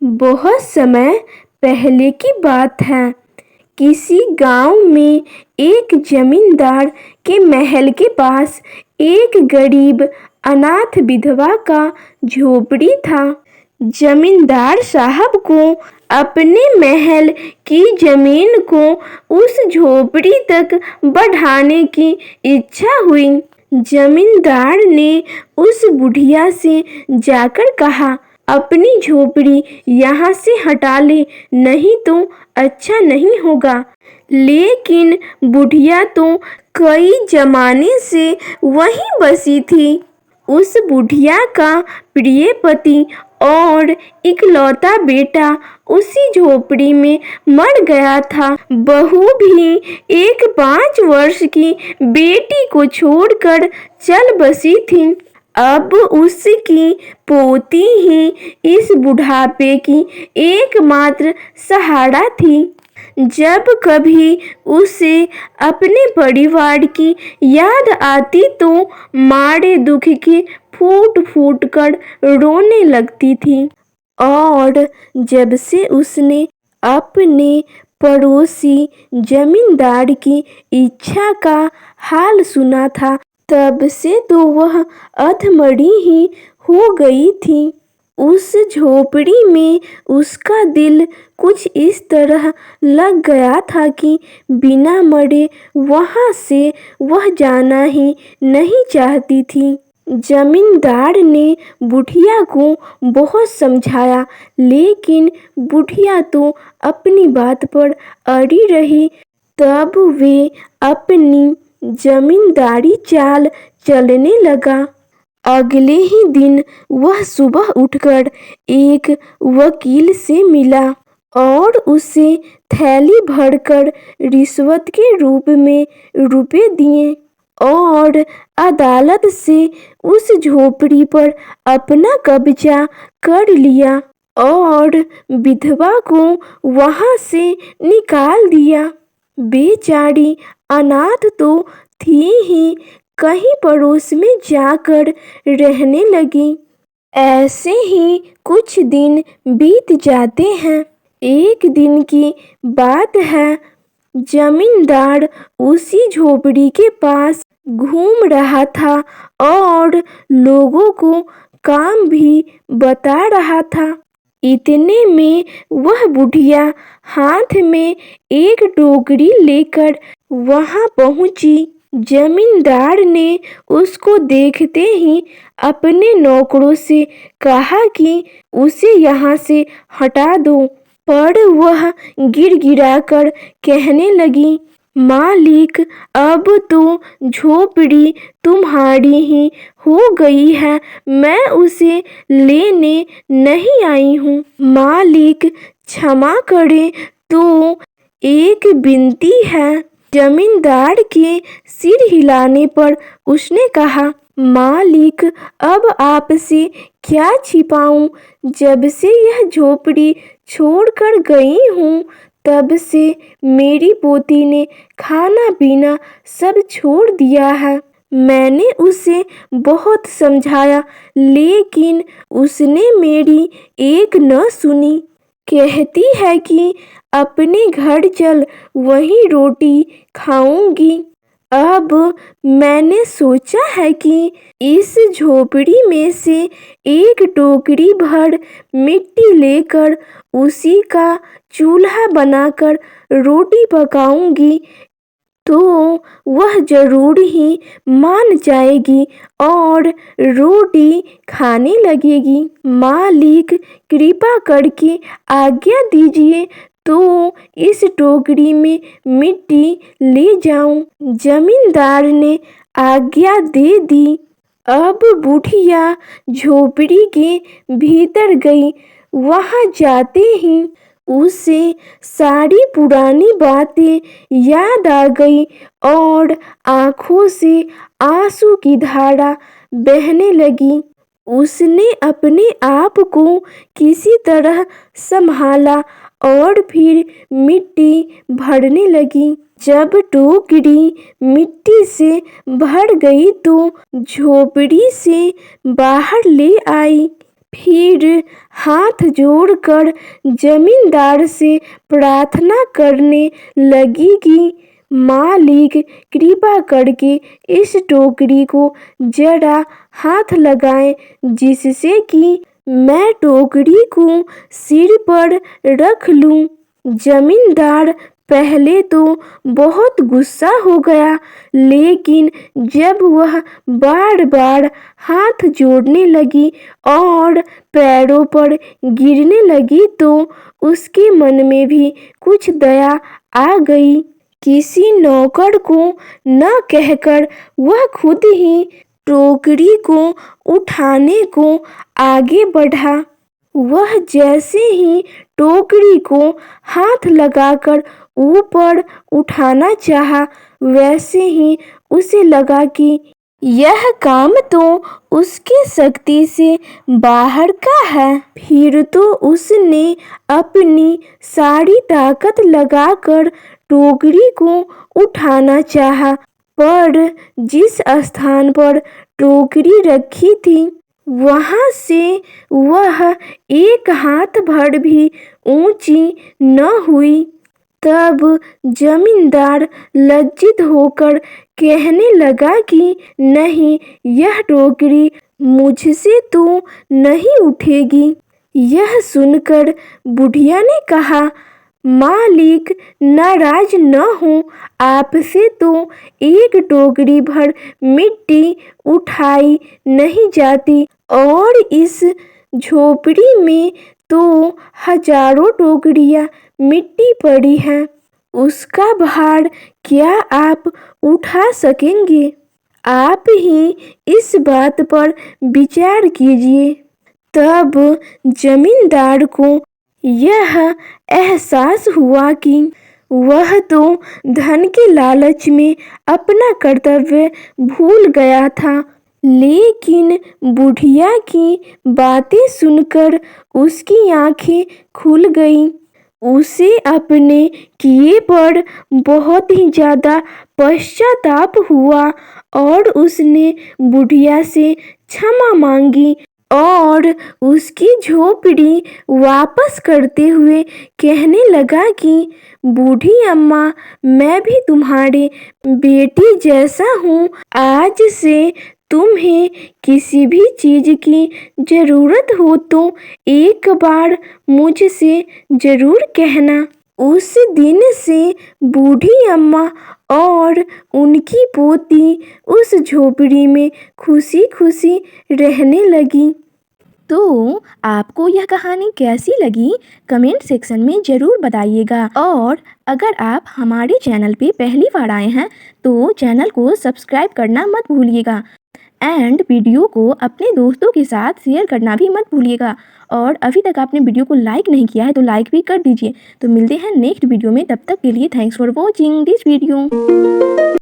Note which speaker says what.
Speaker 1: बहुत समय पहले की बात है। किसी गांव में एक जमींदार के महल के पास एक गरीब अनाथ विधवा का झोपड़ी था। जमींदार साहब को अपने महल की जमीन को उस झोपड़ी तक बढ़ाने की इच्छा हुई। जमींदार ने उस बुढ़िया से जाकर कहा, अपनी झोपड़ी यहाँ से हटा ले, नहीं तो अच्छा नहीं होगा। लेकिन बुढ़िया तो कई जमाने से वहीं बसी थी। उस बुढ़िया का प्रिय पति और इकलौता बेटा उसी झोपड़ी में मर गया था। बहू भी एक 5 वर्ष की बेटी को छोड़कर चल बसी थी। अब उसकी पोती ही इस बुढ़ापे की एकमात्र सहारा थी। जब कभी उसे अपने परिवार की याद आती तो मारे दुख के फूट फूट कर रोने लगती थी। और जब से उसने अपने पड़ोसी जमींदार की इच्छा का हाल सुना था, तब से तो वह अधमरी ही हो गई थी। उस झोपड़ी में उसका दिल कुछ इस तरह लग गया था कि बिना मरे वहां से वह जाना ही नहीं चाहती थी। जमींदार ने बुढ़िया को बहुत समझाया, लेकिन बुढ़िया तो अपनी बात पर अड़ी रही। तब वे अपनी जमींदारी चाल चलने लगा। अगले ही दिन वह सुबह उठकर एक वकील से मिला और उसे थैली भरकर रिश्वत के रूप में रुपए दिए और अदालत से उस झोपड़ी पर अपना कब्जा कर लिया और विधवा को वहां से निकाल दिया। बेचारी अनाथ तो थी ही, कहीं पड़ोस में जाकर रहने लगी। ऐसे ही कुछ दिन बीत जाते हैं। एक दिन की बात है, जमींदार उसी झोपड़ी के पास घूम रहा था और लोगों को काम भी बता रहा था। इतने में वह बुढ़िया हाथ में एक टोकरी लेकर वहां पहुंची। जमींदार ने उसको देखते ही अपने नौकरों से कहा कि उसे यहाँ से हटा दो, पर वह गिड़गिड़ाकर कहने लगी, मालिक, अब तो झोपड़ी तुम्हारी ही हो गई है, मैं उसे लेने नहीं आई हूँ। मालिक, क्षमा करें, तो एक विनती है। जमींदार के सिर हिलाने पर उसने कहा, मालिक, अब आपसे क्या छिपाऊं, जब से यह झोपड़ी छोड़कर गई हूँ, तब से मेरी पोती ने खाना पीना सब छोड़ दिया है। मैंने उसे बहुत समझाया, लेकिन उसने मेरी एक न सुनी। कहती है कि अपने घर चल, वहीं रोटी खाऊंगी। अब मैंने सोचा है कि इस झोपड़ी में से एक टोकरी भर मिट्टी लेकर उसी का चूल्हा बनाकर रोटी पकाऊंगी, तो वह जरूर ही मान जाएगी और रोटी खाने लगेगी। मालिक, कृपा करके आज्ञा दीजिए तो इस टोकरी में मिट्टी ले जाऊं। जमींदार ने आज्ञा दे दी। अब बुढ़िया झोपड़ी के भीतर गई। वहां जाते ही उसे सारी पुरानी बातें याद आ गई और आंखों से आंसू की धारा बहने लगी। उसने अपने आप को किसी तरह संभाला और फिर मिट्टी भरने लगी। जब टोकरी मिट्टी से भर गई तो झोपड़ी से बाहर ले आई। फिर हाथ जोड़कर जमींदार से प्रार्थना करने लगी कि मालिक कृपा करके इस टोकरी को जरा हाथ लगाएं, जिससे कि मैं टोकरी को सिर पर रख लूं। जमींदार पहले तो बहुत गुस्सा हो गया, लेकिन जब वह बार बार हाथ जोड़ने लगी और पैरों पर गिरने लगी तो उसके मन में भी कुछ दया आ गई। किसी नौकर को न कहकर वह खुद ही टोकरी को उठाने को आगे बढ़ा। वह जैसे ही टोकरी को हाथ लगाकर ऊपर उठाना चाहा, वैसे ही उसे लगा कि यह काम तो उसकी शक्ति से बाहर का है। फिर तो उसने अपनी सारी ताकत लगाकर टोकरी को उठाना चाहा, पर जिस स्थान पर टोकरी रखी थी वहां से वह एक हाथ भर भी ऊंची न हुई। तब जमींदार लज्जित होकर कहने लगा कि नहीं, यह टोकरी मुझसे तो नहीं उठेगी। यह सुनकर बुढ़िया ने कहा, मालिक नाराज न हो, आपसे तो एक टोकरी भर मिट्टी उठाई नहीं जाती और इस झोपड़ी में तो हजारों टोकरियां मिट्टी पड़ी है, उसका भार क्या आप उठा सकेंगे? आप ही इस बात पर विचार कीजिए। तब जमींदार को यह एहसास हुआ कि वह तो धन के लालच में अपना कर्तव्य भूल गया था, लेकिन बुढ़िया की बातें सुनकर उसकी आंखें खुल गईं। उसे अपने किए पर बहुत ही ज़्यादा पश्चाताप हुआ और उसने बुढ़िया से क्षमा मांगी और उसकी झोपड़ी वापस करते हुए कहने लगा कि बूढ़ी अम्मा, मैं भी तुम्हारे बेटी जैसा हूँ। आज से तुम्हें किसी भी चीज़ की ज़रूरत हो तो एक बार मुझसे ज़रूर कहना। उस दिन से बूढ़ी अम्मा और उनकी पोती उस झोपड़ी में खुशी खुशी रहने लगी।
Speaker 2: तो आपको यह कहानी कैसी लगी कमेंट सेक्शन में ज़रूर बताइएगा, और अगर आप हमारे चैनल पे पहली बार आए हैं तो चैनल को सब्सक्राइब करना मत भूलिएगा एंड वीडियो को अपने दोस्तों के साथ शेयर करना भी मत भूलिएगा। और अभी तक आपने वीडियो को लाइक नहीं किया है तो लाइक भी कर दीजिए। तो मिलते हैं नेक्स्ट वीडियो में, तब तक के लिए thanks for watching this video.